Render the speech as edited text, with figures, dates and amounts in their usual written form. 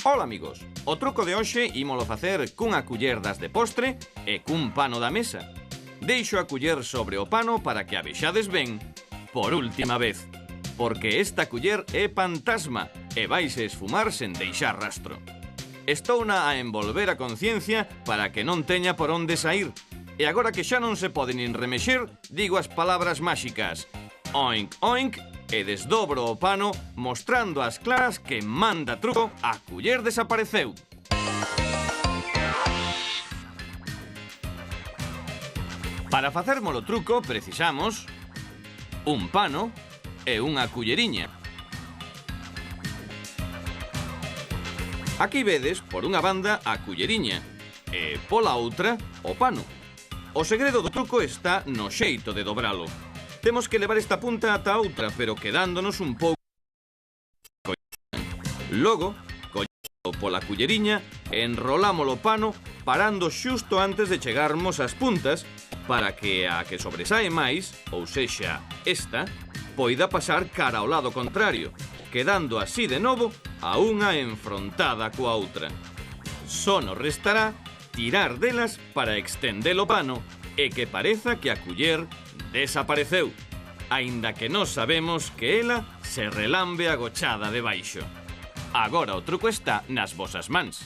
Ola, amigos. O truco de hoxe ímolo facer cunha culler das de postre e cun pano da mesa. Deixo a culler sobre o pano para que a vexades ben por última vez, porque esta culler é fantasma e vaise esfumar sen deixar rastro. Estouna a envolver a conciencia para que non teña por onde saír. E agora que xa non se pode nin remexer, digo as palabras máxicas oink, oink, e desdobro o pano mostrando ás claras que manda truco a culler desapareceu. Para facermolo truco precisamos un pano e unha culleriña. Aquí vedes, por unha banda, a culleriña e, pola outra, o pano. O segredo do truco está no xeito de dobralo. Temos que levar esta punta ata a outra, pero quedándonos un pouco. Logo, collendo pola culleriña, enrolámolo o pano, parando xusto antes de chegarmos ás puntas, para que a que sobresae máis, ou sexa, esta, poida pasar cara ao lado contrario, quedando así de novo a unha enfrontada coa outra. Só nos restará tirar delas para extender o pano e que pareza que a culler desapareceu, aínda que nós sabemos que ela se relambe agochada debaixo. Agora o truco está nas vosas mans.